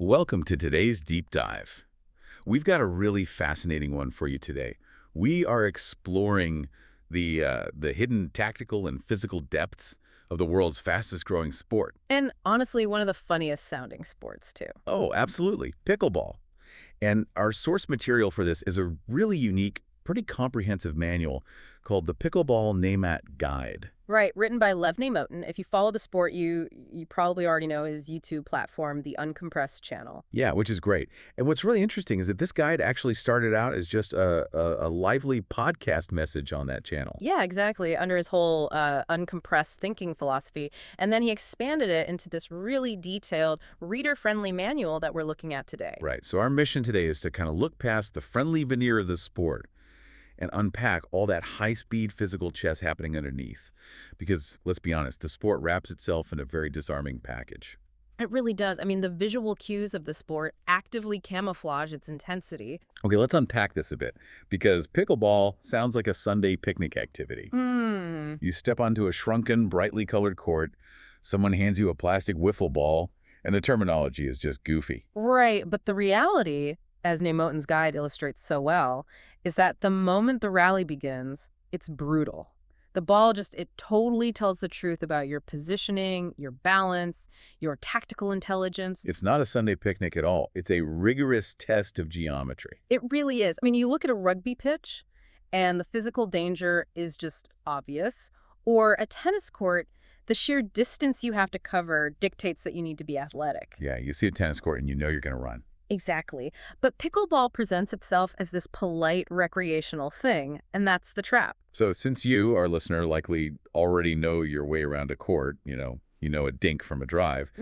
Welcome to today's deep dive. We've got a really fascinating one for you today. We are exploring the hidden tactical and physical depths of the world's fastest growing sport. And honestly, one of the funniest sounding sports, too. Oh, absolutely, pickleball. And our source material for this is a really unique, pretty comprehensive manual called the Pickleball Naymat Guide. Right, written by Levney Moten. If you follow the sport, you probably already know his YouTube platform, the Uncompressed channel. Yeah, which is great. And what's really interesting is that this guide actually started out as just a lively podcast message on that channel. Yeah, exactly, under his whole uncompressed thinking philosophy. And then he expanded it into this really detailed, reader-friendly manual that we're looking at today. Right. So our mission today is to kind of look past the friendly veneer of the sport and unpack all that high-speed physical chess happening underneath. Because, let's be honest, the sport wraps itself in a very disarming package. It really does. I mean, the visual cues of the sport actively camouflage its intensity. Okay, let's unpack this a bit, because pickleball sounds like a Sunday picnic activity. Hmm. You step onto a shrunken, brightly colored court, someone hands you a plastic wiffle ball, and the terminology is just goofy. Right, but the reality, as Nemoten's guide illustrates so well, is that the moment the rally begins, it's brutal. The ball it totally tells the truth about your positioning, your balance, your tactical intelligence. It's not a Sunday picnic at all. It's a rigorous test of geometry. It really is. I mean, you look at a rugby pitch, and the physical danger is just obvious. Or a tennis court, the sheer distance you have to cover dictates that you need to be athletic. Yeah, you see a tennis court and you know you're going to run. Exactly. But pickleball presents itself as this polite recreational thing, and that's the trap. So since you, our listener, likely already know your way around a court, you know a dink from a drive,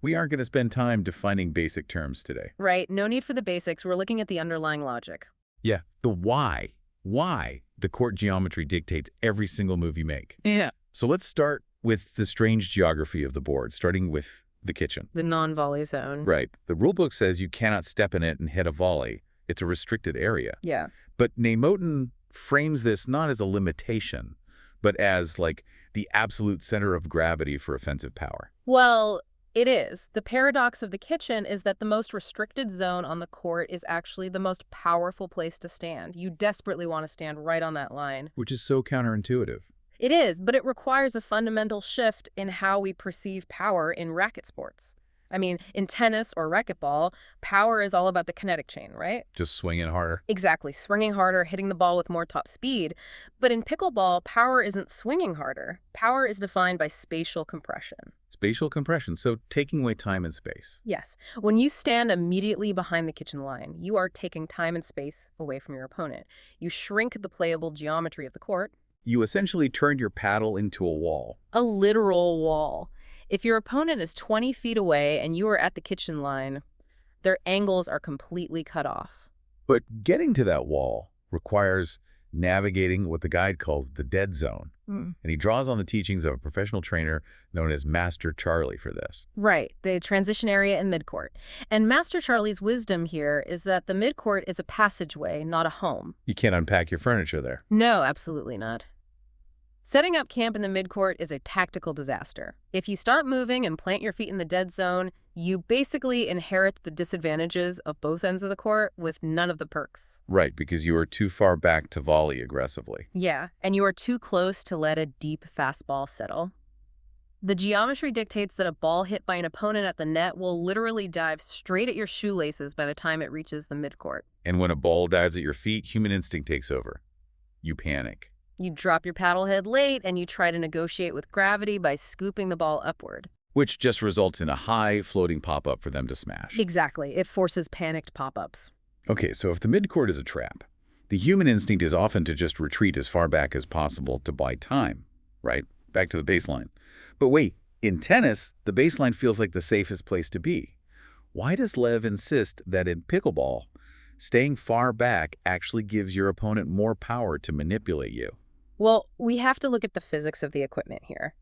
we aren't going to spend time defining basic terms today. Right, no need for the basics. We're looking at the underlying logic. Yeah, the why. Why the court geometry dictates every single move you make. Yeah. So let's start with the strange geography of the board, starting with the kitchen. The non-volley zone. Right. The rulebook says you cannot step in it and hit a volley. It's a restricted area. Yeah. But Nemoten frames this not as a limitation, but as, like, the absolute center of gravity for offensive power. Well, it is. The paradox of the kitchen is that the most restricted zone on the court is actually the most powerful place to stand. You desperately want to stand right on that line. Which is so counterintuitive. It is, but it requires a fundamental shift in how we perceive power in racket sports. I mean, in tennis or racquetball, power is all about the kinetic chain, right? Just swinging harder. Exactly, swinging harder, hitting the ball with more top speed. But in pickleball, power isn't swinging harder. Power is defined by spatial compression. Spatial compression, so taking away time and space. Yes, when you stand immediately behind the kitchen line, you are taking time and space away from your opponent. You shrink the playable geometry of the court. You essentially turn your paddle into a wall. A literal wall. If your opponent is 20 feet away and you are at the kitchen line, their angles are completely cut off. But getting to that wall requires navigating what the guide calls the dead zone. And he draws on the teachings of a professional trainer known as Master Charlie for this. Right, the transition area and midcourt. And Master Charlie's wisdom here is that the midcourt is a passageway, not a home. You can't unpack your furniture there. No, absolutely not. Setting up camp in the midcourt is a tactical disaster. If you start moving and plant your feet in the dead zone, you basically inherit the disadvantages of both ends of the court with none of the perks. Right, because you are too far back to volley aggressively. Yeah, and you are too close to let a deep fastball settle. The geometry dictates that a ball hit by an opponent at the net will literally dive straight at your shoelaces by the time it reaches the midcourt. And when a ball dives at your feet, human instinct takes over. You panic. You drop your paddle head late and you try to negotiate with gravity by scooping the ball upward. Which just results in a high floating pop-up for them to smash. Exactly. It forces panicked pop-ups. Okay, so if the midcourt is a trap, the human instinct is often to just retreat as far back as possible to buy time, right? Back to the baseline. But wait, in tennis, the baseline feels like the safest place to be. Why does Lev insist that in pickleball, staying far back actually gives your opponent more power to manipulate you? Well, we have to look at the physics of the equipment here.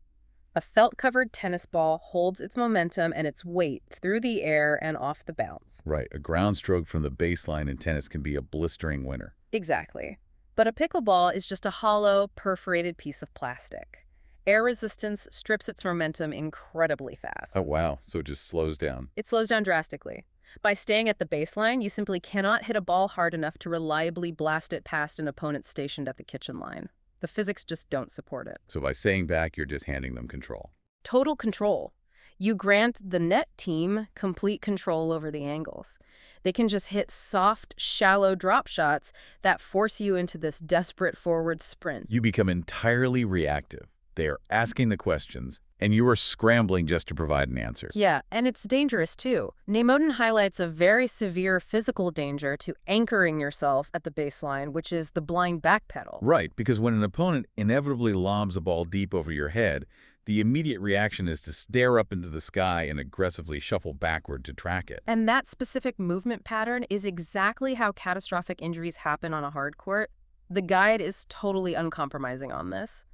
A felt-covered tennis ball holds its momentum and its weight through the air and off the bounce. Right, a ground stroke from the baseline in tennis can be a blistering winner. Exactly. But a pickleball is just a hollow, perforated piece of plastic. Air resistance strips its momentum incredibly fast. Oh, wow. So it just slows down. It slows down drastically. By staying at the baseline, you simply cannot hit a ball hard enough to reliably blast it past an opponent stationed at the kitchen line. The physics just don't support it. So by staying back, you're just handing them control. Total control. You grant the net team complete control over the angles. They can just hit soft, shallow drop shots that force you into this desperate forward sprint. You become entirely reactive. They are asking the questions, and you are scrambling just to provide an answer. Yeah, and it's dangerous too. Nemotin highlights a very severe physical danger to anchoring yourself at the baseline, which is the blind backpedal. Right, because when an opponent inevitably lobs a ball deep over your head, the immediate reaction is to stare up into the sky and aggressively shuffle backward to track it. And that specific movement pattern is exactly how catastrophic injuries happen on a hard court. The guide is totally uncompromising on this.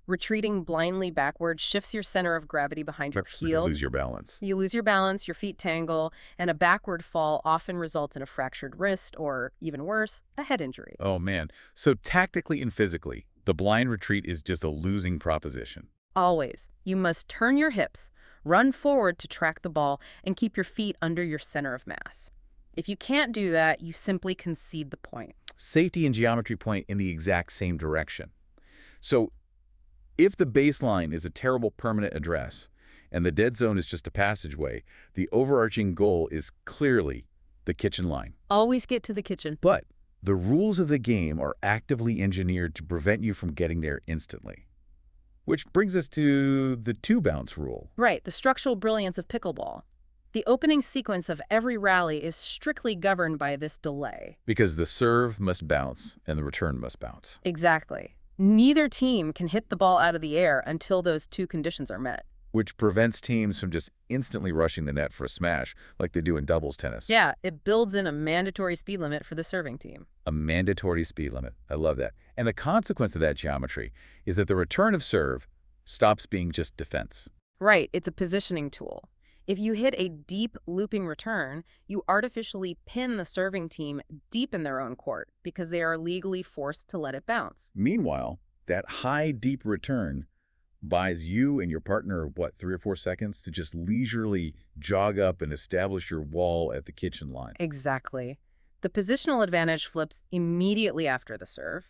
Retreating blindly backward shifts your center of gravity behind your You heel. lose your balance. You lose your balance, your feet tangle, and a backward fall often results in a fractured wrist or, even worse, a head injury. Oh man. So tactically and physically, the blind retreat is just a losing proposition. Always. You must turn your hips, run forward to track the ball, and keep your feet under your center of mass. If you can't do that, you simply concede the point. Safety and geometry point in the exact same direction. So if the baseline is a terrible permanent address and the dead zone is just a passageway, the overarching goal is clearly the kitchen line. Always get to the kitchen. But the rules of the game are actively engineered to prevent you from getting there instantly. Which brings us to the two-bounce rule. Right, the structural brilliance of pickleball. The opening sequence of every rally is strictly governed by this delay. Because the serve must bounce and the return must bounce. Exactly. Neither team can hit the ball out of the air until those two conditions are met. Which prevents teams from just instantly rushing the net for a smash like they do in doubles tennis. Yeah, it builds in a mandatory speed limit for the serving team. A mandatory speed limit. I love that. And the consequence of that geometry is that the return of serve stops being just defense. Right, it's a positioning tool. If you hit a deep looping return, you artificially pin the serving team deep in their own court because they are legally forced to let it bounce. Meanwhile, that high, deep return buys you and your partner, 3 or 4 seconds to just leisurely jog up and establish your wall at the kitchen line. Exactly. The positional advantage flips immediately after the serve.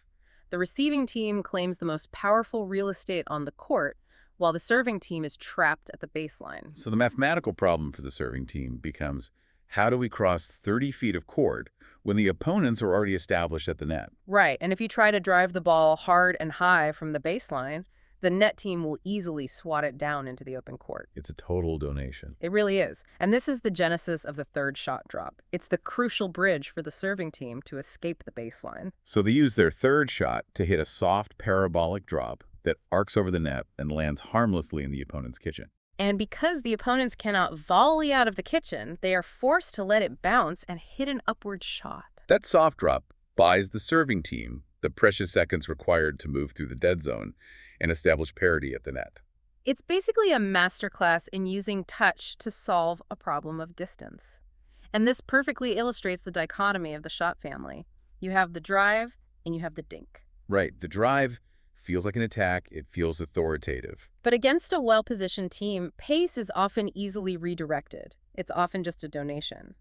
The receiving team claims the most powerful real estate on the court, while the serving team is trapped at the baseline. So the mathematical problem for the serving team becomes, how do we cross 30 feet of court when the opponents are already established at the net? Right, and if you try to drive the ball hard and high from the baseline, the net team will easily swat it down into the open court. It's a total donation. It really is. And this is the genesis of the third shot drop. It's the crucial bridge for the serving team to escape the baseline. So they use their third shot to hit a soft parabolic drop that arcs over the net and lands harmlessly in the opponent's kitchen. And because the opponents cannot volley out of the kitchen, they are forced to let it bounce and hit an upward shot. That soft drop buys the serving team the precious seconds required to move through the dead zone and establish parity at the net. It's basically a masterclass in using touch to solve a problem of distance. And this perfectly illustrates the dichotomy of the shot family. You have the drive and you have the dink. Right. The drive feels like an attack. It feels authoritative. But against a well-positioned team, pace is often easily redirected. It's often just a donation.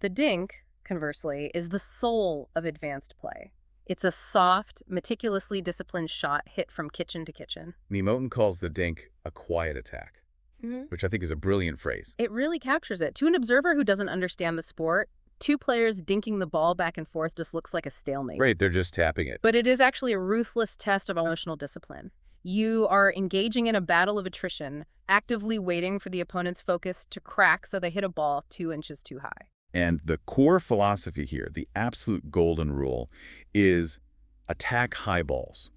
The dink, conversely, is the soul of advanced play. It's a soft, meticulously disciplined shot hit from kitchen to kitchen. Nemotin calls the dink a quiet attack, which I think is a brilliant phrase. It really captures it. To an observer who doesn't understand the sport, two players dinking the ball back and forth just looks like a stalemate. Right, they're just tapping it. But it is actually a ruthless test of emotional discipline. You are engaging in a battle of attrition, actively waiting for the opponent's focus to crack so they hit a ball 2 inches too high. And the core philosophy here, the absolute golden rule, is attack high balls,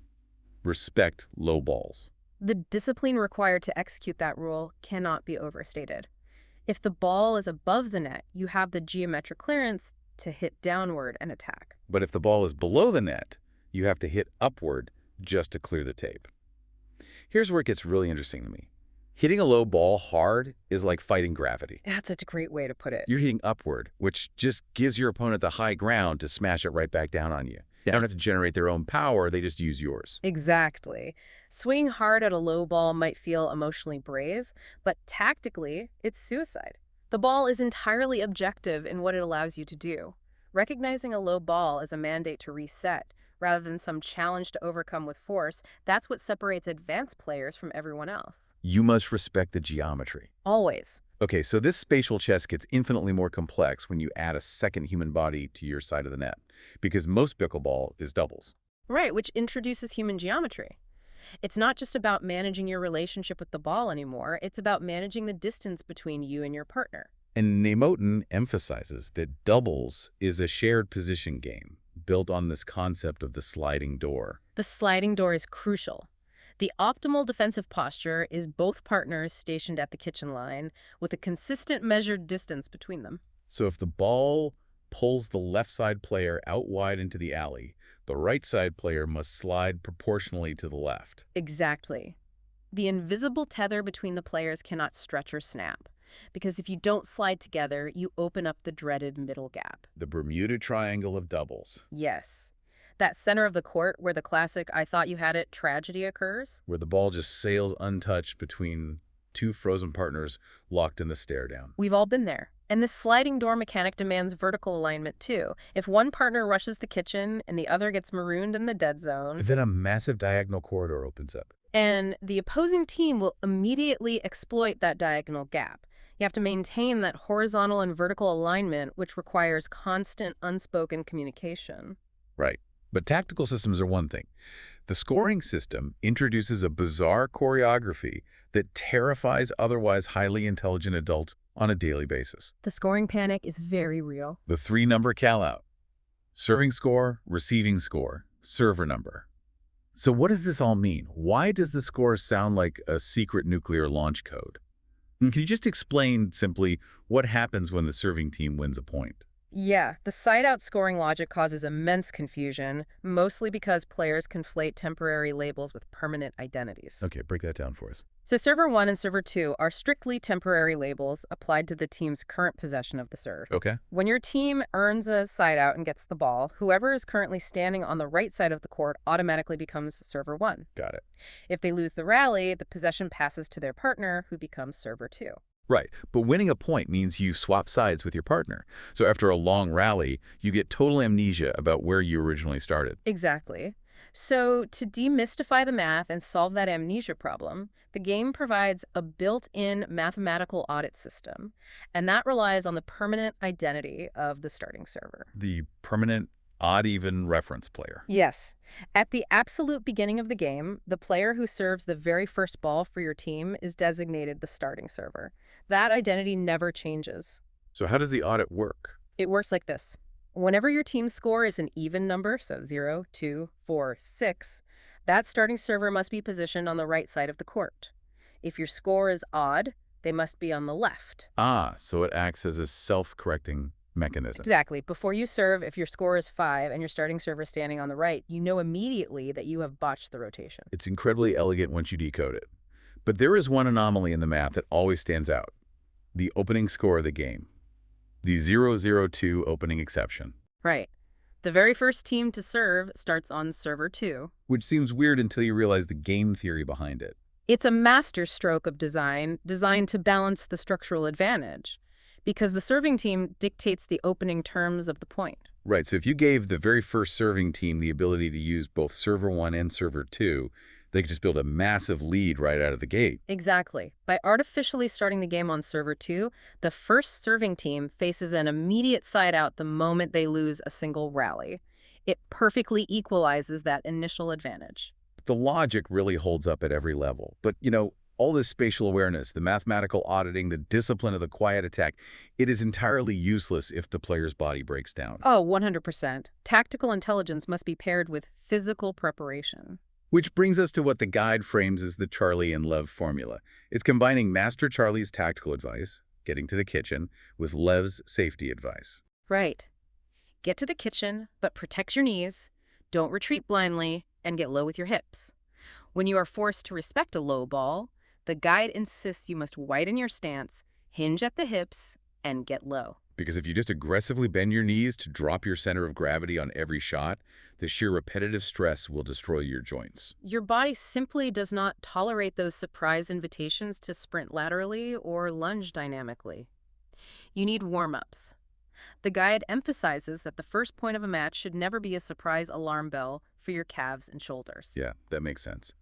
respect low balls. The discipline required to execute that rule cannot be overstated. If the ball is above the net, you have the geometric clearance to hit downward and attack. But if the ball is below the net, you have to hit upward just to clear the tape. Here's where it gets really interesting to me. Hitting a low ball hard is like fighting gravity. That's such a great way to put it. You're hitting upward, which just gives your opponent the high ground to smash it right back down on you. They don't have to generate their own power, they just use yours. Exactly. Swinging hard at a low ball might feel emotionally brave, but tactically, it's suicide. The ball is entirely objective in what it allows you to do. Recognizing a low ball as a mandate to reset, rather than some challenge to overcome with force, that's what separates advanced players from everyone else. You must respect the geometry. Always. Okay, so this spatial chess gets infinitely more complex when you add a second human body to your side of the net, because most pickleball is doubles. Right, which introduces human geometry. It's not just about managing your relationship with the ball anymore, it's about managing the distance between you and your partner. And Nemotin emphasizes that doubles is a shared position game, built on this concept of the sliding door. The sliding door is crucial. The optimal defensive posture is both partners stationed at the kitchen line with a consistent measured distance between them. So if the ball pulls the left side player out wide into the alley, the right side player must slide proportionally to the left. Exactly. The invisible tether between the players cannot stretch or snap, because if you don't slide together, you open up the dreaded middle gap. The Bermuda Triangle of doubles, Yes. That center of the court where the classic "I thought you had it" tragedy occurs? where the ball just sails untouched between two frozen partners locked in the stare down. We've all been there. And this sliding door mechanic demands vertical alignment too. If one partner rushes the kitchen and the other gets marooned in the dead zone, Then a massive diagonal corridor opens up. and the opposing team will immediately exploit that diagonal gap. You have to maintain that horizontal and vertical alignment, which requires constant unspoken communication. Right. But tactical systems are one thing. The scoring system introduces a bizarre choreography that terrifies otherwise highly intelligent adults on a daily basis. The scoring panic is very real. The three-number call-out. Serving score, receiving score, server number. So what does this all mean? Why does the score sound like a secret nuclear launch code? And can you just explain simply what happens when the serving team wins a point? Yeah, the side-out scoring logic causes immense confusion, mostly because players conflate temporary labels with permanent identities. Okay, break that down for us. So server 1 and server 2 are strictly temporary labels applied to the team's current possession of the serve. Okay. When your team earns a side-out and gets the ball, whoever is currently standing on the right side of the court automatically becomes server 1. Got it. If they lose the rally, the possession passes to their partner, who becomes server 2. Right, but winning a point means you swap sides with your partner. So after a long rally, you get total amnesia about where you originally started. Exactly. So to demystify the math and solve that amnesia problem, the game provides a built-in mathematical audit system, and that relies on the permanent identity of the starting server. The permanent odd-even reference player. Yes. At the absolute beginning of the game, the player who serves the very first ball for your team is designated the starting server. That identity never changes. So how does the audit work? It works like this. Whenever your team's score is an even number, so 0, 2, 4, 6, that starting server must be positioned on the right side of the court. If your score is odd, they must be on the left. Ah, so it acts as a self-correcting mechanism. Exactly. Before you serve, if your score is 5 and your starting server is standing on the right, you know immediately that you have botched the rotation. It's incredibly elegant once you decode it. But there is one anomaly in the math that always stands out. The opening score of the game. The 002 opening exception. Right. The very first team to serve starts on server 2. Which seems weird until you realize the game theory behind it. It's a masterstroke of design designed to balance the structural advantage, because the serving team dictates the opening terms of the point. Right, so if you gave the very first serving team the ability to use both server 1 and server 2, they could just build a massive lead right out of the gate. Exactly. By artificially starting the game on server 2, the first serving team faces an immediate side out the moment they lose a single rally. It perfectly equalizes that initial advantage. The logic really holds up at every level. But, all this spatial awareness, the mathematical auditing, the discipline of the quiet attack, it is entirely useless if the player's body breaks down. Oh, 100%. Tactical intelligence must be paired with physical preparation. Which brings us to what the guide frames as the Charlie and Lev formula. It's combining Master Charlie's tactical advice, getting to the kitchen, with Lev's safety advice. Right. Get to the kitchen, but protect your knees, don't retreat blindly, and get low with your hips. When you are forced to respect a low ball, the guide insists you must widen your stance, hinge at the hips, and get low. Because if you just aggressively bend your knees to drop your center of gravity on every shot, the sheer repetitive stress will destroy your joints. Your body simply does not tolerate those surprise invitations to sprint laterally or lunge dynamically. You need warm-ups. The guide emphasizes that the first point of a match should never be a surprise alarm bell for your calves and shoulders. Yeah, that makes sense.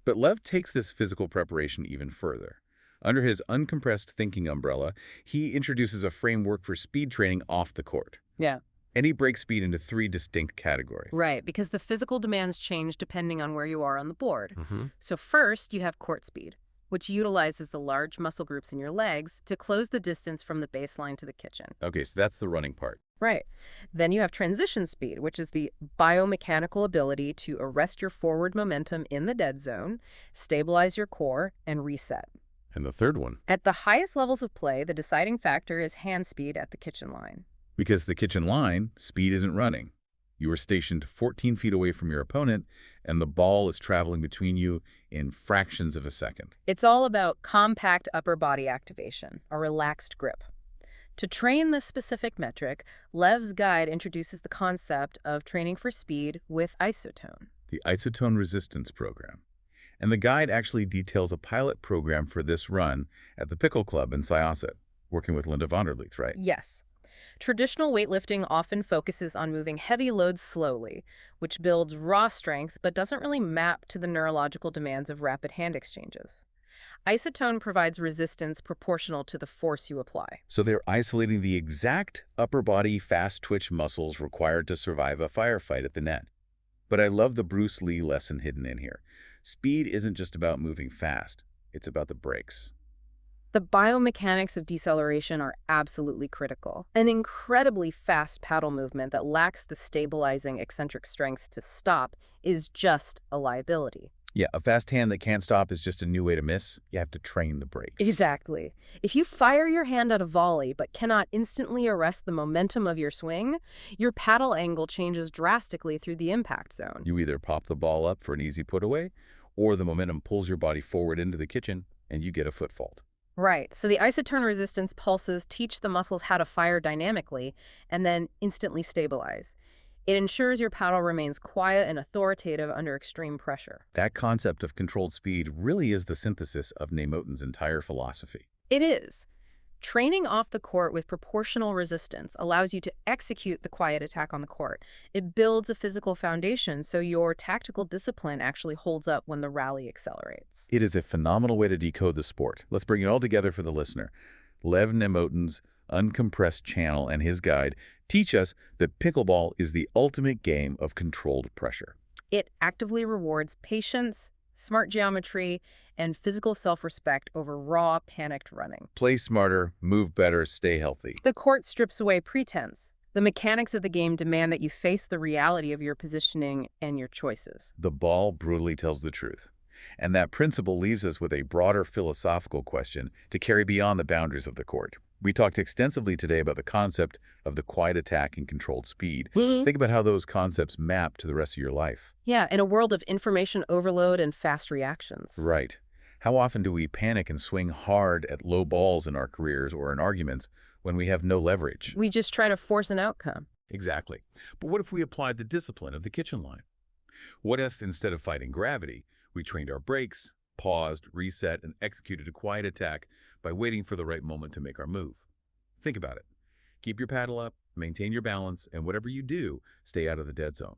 But Lev takes this physical preparation even further. Under his uncompressed thinking umbrella, he introduces a framework for speed training off the court. Yeah. And he breaks speed into three distinct categories. Right, because the physical demands change depending on where you are on the board. Mm-hmm. So first, you have court speed, which utilizes the large muscle groups in your legs to close the distance from the baseline to the kitchen. Okay, so that's the running part. Right. Then you have transition speed, which is the biomechanical ability to arrest your forward momentum in the dead zone, stabilize your core, and reset. And the third one? At the highest levels of play, the deciding factor is hand speed at the kitchen line. Because the kitchen line, speed isn't running. You are stationed 14 feet away from your opponent, and the ball is traveling between you in fractions of a second. It's all about compact upper body activation, a relaxed grip. To train this specific metric, Lev's guide introduces the concept of training for speed with IsoTone. The IsoTone resistance program. And the guide actually details a pilot program for this run at the Pickle Club in Syosset, working with Linda Vonderleeth, right? Yes. Traditional weightlifting often focuses on moving heavy loads slowly, which builds raw strength but doesn't really map to the neurological demands of rapid hand exchanges. IsoTone provides resistance proportional to the force you apply. So they're isolating the exact upper body fast twitch muscles required to survive a firefight at the net. But I love the Bruce Lee lesson hidden in here. Speed isn't just about moving fast, it's about the brakes. The biomechanics of deceleration are absolutely critical. An incredibly fast paddle movement that lacks the stabilizing eccentric strength to stop is just a liability. Yeah, a fast hand that can't stop is just a new way to miss. You have to train the brakes. Exactly. If you fire your hand at a volley but cannot instantly arrest the momentum of your swing, your paddle angle changes drastically through the impact zone. You either pop the ball up for an easy put away, or the momentum pulls your body forward into the kitchen and you get a foot fault. Right. So the isotone resistance pulses teach the muscles how to fire dynamically and then instantly stabilize. It ensures your paddle remains quiet and authoritative under extreme pressure. That concept of controlled speed really is the synthesis of Nemoten's entire philosophy. It is. Training off the court with proportional resistance allows you to execute the quiet attack on the court. It builds a physical foundation so your tactical discipline actually holds up when the rally accelerates. It is a phenomenal way to decode the sport. Let's bring it all together for the listener. Lev Nemoten's uncompressed channel and his guide teach us that pickleball is the ultimate game of controlled pressure. It actively rewards patience, smart geometry, and physical self-respect over raw, panicked running. Play smarter, move better, stay healthy. The court strips away pretense. The mechanics of the game demand that you face the reality of your positioning and your choices. The ball brutally tells the truth. And that principle leaves us with a broader philosophical question to carry beyond the boundaries of the court. We talked extensively today about the concept of the quiet attack and controlled speed. Think about how those concepts map to the rest of your life. Yeah, in a world of information overload and fast reactions. Right. How often do we panic and swing hard at low balls in our careers or in arguments when we have no leverage? We just try to force an outcome. Exactly. But what if we applied the discipline of the kitchen line? What if, instead of fighting gravity, we trained our brakes, paused, reset, and executed a quiet attack by waiting for the right moment to make our move? Think about it. Keep your paddle up, maintain your balance, and whatever you do, stay out of the dead zone.